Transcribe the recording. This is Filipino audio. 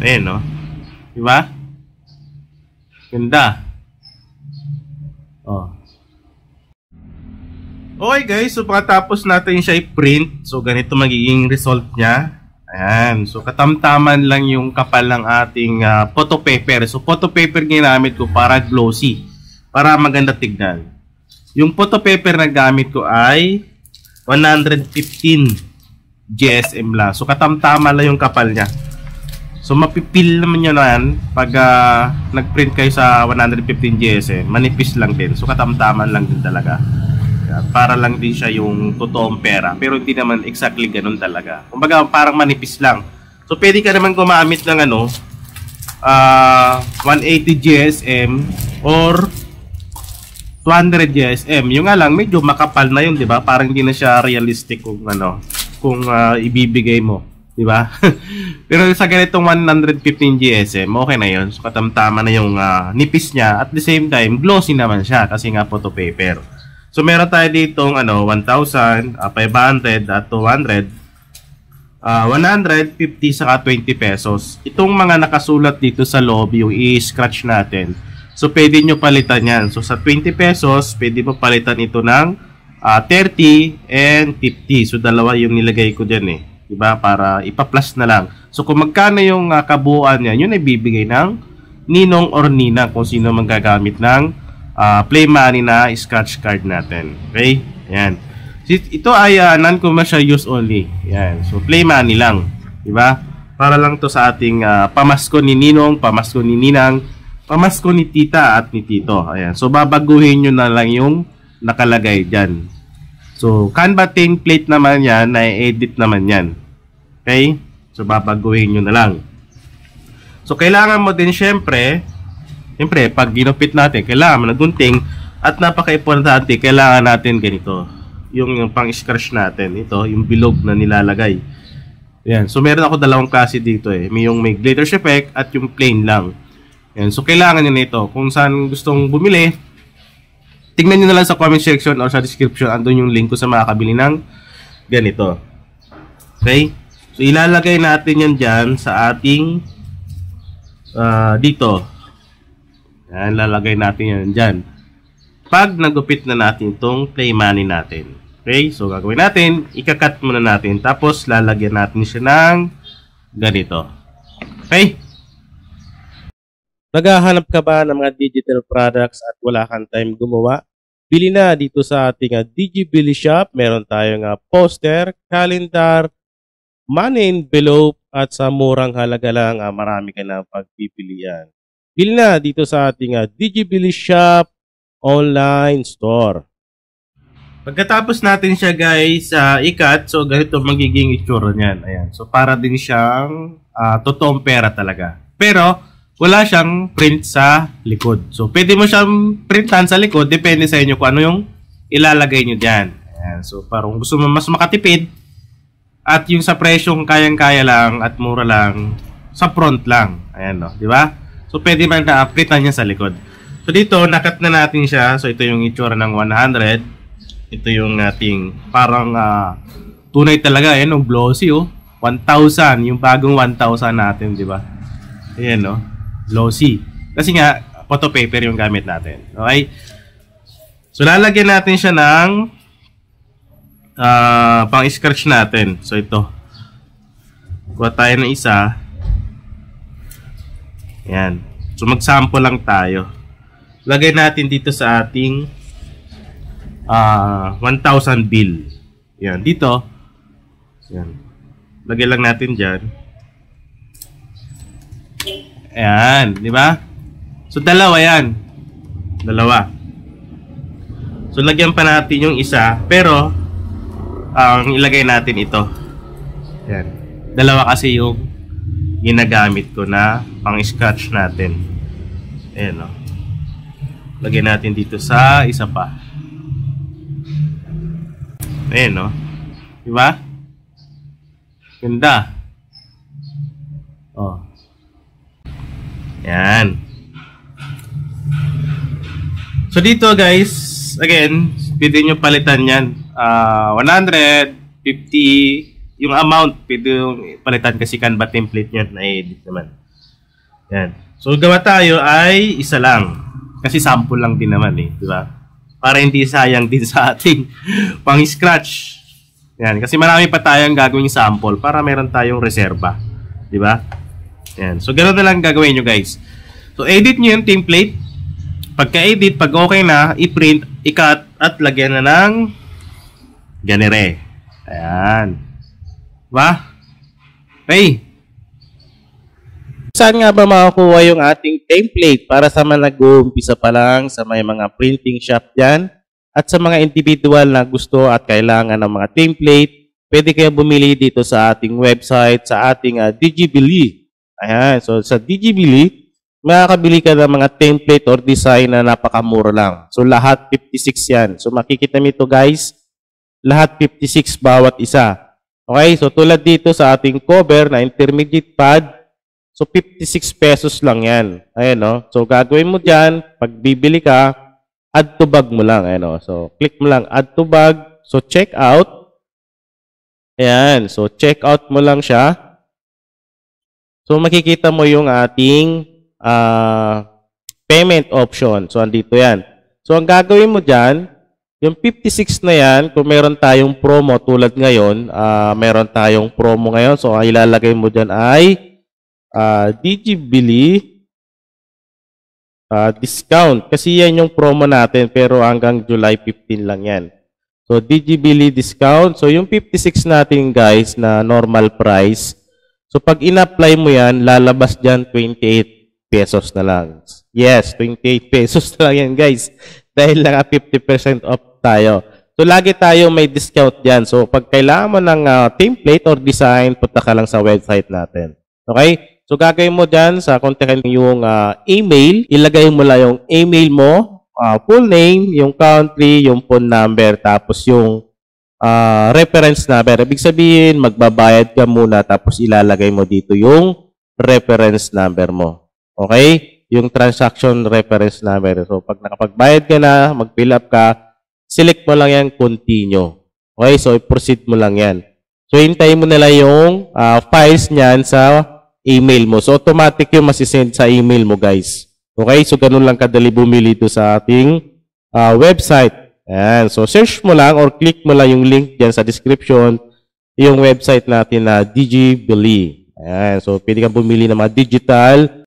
Ayan, no? Diba? Ganda. Oh. Okay guys, so pagkatapos natin siya i-print, so ganito magiging result niya. Ayan, so katamtaman lang yung kapal ng ating photo paper. So photo paper ginamit ko para glossy, para maganda tignan. Yung photo paper na gamit ko ay 115 GSM lang. So katamtaman lang yung kapal niya. So mapipil naman yun yan pag nag-print kayo sa 115 GSM. Manipis lang din. So katamtaman lang din talaga. Para lang din siya yung totoong pera. Pero hindi naman exactly ganun talaga. Kumbaga parang manipis lang. So pwede ka naman gumamit ng 180 GSM or 200 GSM. Yung nga lang medyo makapal na yun, 'di ba? Parang hindi na siya realistic kung ibibigay mo, 'di ba? Pero sa ganitong 115 GSM, okay na 'yon. So katamtama na yung nipis niya, at the same time glossy naman siya kasi nga photo paper. So meron tayo ditong 1,000, 500 at 200, 150 saka 20 pesos. Itong mga nakasulat dito sa loob yung i-scratch natin. So pwede nyo palitan yan. So sa 20 pesos, pwede mo palitan ito ng 30 and 50. So dalawa yung nilagay ko dyan eh. Diba? Para ipa-plus na lang. So kung magkano yung kabuuan yan, yun ay bibigay ng ninong or ninang kung sino mang gagamit ng play money na scratch card natin. Okay? Ayan. Ito ay non-commercial use only. Ayan. So play money lang. Diba? Para lang to sa ating pamasko ni ninong, pamasko ni ninang, pamasko ni tita at ni tito. Ayan. So babaguhin nyo na lang yung nakalagay dyan. So Canva template naman yan, na-edit naman yan. Okay? So babaguhin nyo na lang. So kailangan mo din syempre, pag ginupit natin, kailangan nagunting, at napaka-importante, kailangan natin ganito. Yung pang-scratch natin. Ito, yung bilog na nilalagay. Ayan. So meron ako dalawang klase dito eh. May yung may glitters effect at yung plain lang. Ayan. So kailangan nyo na ito. Kung saan gustong bumili, tingnan nyo na lang sa comment section or sa description. Andun yung link ko sa makakabili ng ganito. Okay? So ilalagay natin yan dyan sa ating dito. Yan, lalagay natin yan dyan. Pag nagupit na natin itong play money natin. Okay? So gagawin natin, ikakat muna natin. Tapos lalagyan natin siya ng ganito. Okay? Naghahanap ka ba ng mga digital products at wala kang time gumawa? Bili na dito sa ating DigiBili Shop. Meron tayong poster, calendar, money envelope, at sa murang halaga lang marami ka na pagpipilian. Bili na dito sa ating DigiBili Shop online store. Pagkatapos natin siya guys ikat, so ganito magiging itsura niyan. Ayan. So para din siyang totoong pera talaga. Pero wala siyang print sa likod. So pwede mo siyang printan sa likod, depende sa inyo kung ano yung ilalagay nyo dyan. Ayan. So parang gusto mo mas makatipid at yung sa presyong kayang-kaya lang at mura lang, sa front lang. Ayan, no, di ba? So pwede man na-printan niya sa likod. So dito, nakat na natin siya. So ito yung itsura ng 100. Ito yung ating parang tunay talaga. Ayan, yung glossy, oh. 1,000. Yung bagong 1,000 natin, di ba? Ayan, no? Glossy. Kasi nga, photo paper yung gamit natin. Okay? So lalagyan natin siya ng pang-scratch natin. So ito. Kuha tayo ng isa. Ayan. So mag-sample lang tayo. Lagay natin dito sa ating 1,000 bill. Ayan. Dito. Ayan. Lagay lang natin dyan. Ayan. Di ba? So dalawa yan. Dalawa. So lagyan pa natin yung isa. Pero ang ilagay natin ito. Ayan. Dalawa kasi yung ginagamit ko na pang-scratch natin. Ayan, o. Lagyan natin dito sa isa pa. Ayan, o. Diba? Ganda. O. Ayan. So dito guys, again, pwede nyo palitan yan. 150 yung amount, pwede yung palitan kasi Canva template nyo na edit naman. Yan. So, gawa tayo ay isa lang. Kasi sample lang din naman eh. Di ba? Para hindi sayang din sa ating pang-scratch. Yan. Kasi marami pa tayong gagawing sample para meron tayong reserba. Di ba? Yan. So, ganoon na lang gagawin nyo guys. So, edit nyo yung template. Pagka-edit, pag okay na, i-print, i-cut, at lagyan na ng ganire. Ayan. Diba? Okay. Saan nga ba makakuha yung ating template para sa mga nag-uumpisa pa lang, sa may mga printing shop dyan, at sa mga individual na gusto at kailangan ng mga template, pwede kayo bumili dito sa ating website, sa ating Digibili. Ayan. So, sa Digibili, makakabili ka ng mga template or design na napakamura lang. So, lahat 56 yan. So, makikita nito guys, lahat 56 bawat isa. Okay? So, tulad dito sa ating cover na intermediate pad, so 56 pesos lang yan. Ayan, no? So, gagawin mo dyan, pag bibili ka, add to bag mo lang. Ayan, no? So, click mo lang, add to bag. So, check out. Ayan. So, check out mo lang siya. So, makikita mo yung ating payment option. So, andito yan. So, ang gagawin mo dyan, yung 56 na yan, kung meron tayong promo tulad ngayon, meron tayong promo ngayon. So, ang ilalagay mo dyan ay Digibili discount. Kasi yan yung promo natin, pero hanggang July 15 lang yan. So, Digibili discount. So, yung 56 natin guys na normal price, so, pag in-apply mo yan, lalabas dyan 28 pesos na lang. Yes, 28 pesos na lang yan guys. Dahil lang 50% off tayo. So, lagi tayo may discount yan. So, pag kailangan mo ng template or design, punta ka lang sa website natin. Okay? So, gagawin mo dyan sa kontakin yung email. Ilagay mo lang yung email mo, full name, yung country, yung phone number, tapos yung reference number. Ibig sabihin, magbabayad ka muna, tapos ilalagay mo dito yung reference number mo. Okay? Yung transaction reference number. So, pag nakapagbayad ka na, mag-fill up ka, select mo lang yan, continue. Okay? So, i-proceed mo lang yan. So, hintayin mo nila yung files niyan sa email mo. So, automatic yung masisend sa email mo, guys. Okay? So, ganun lang kadali bumili ito sa ating website. Ayan. So, search mo lang or click mo lang yung link dyan sa description, yung website natin na Digibili. Ayan. So, pwede kang bumili ng mga digital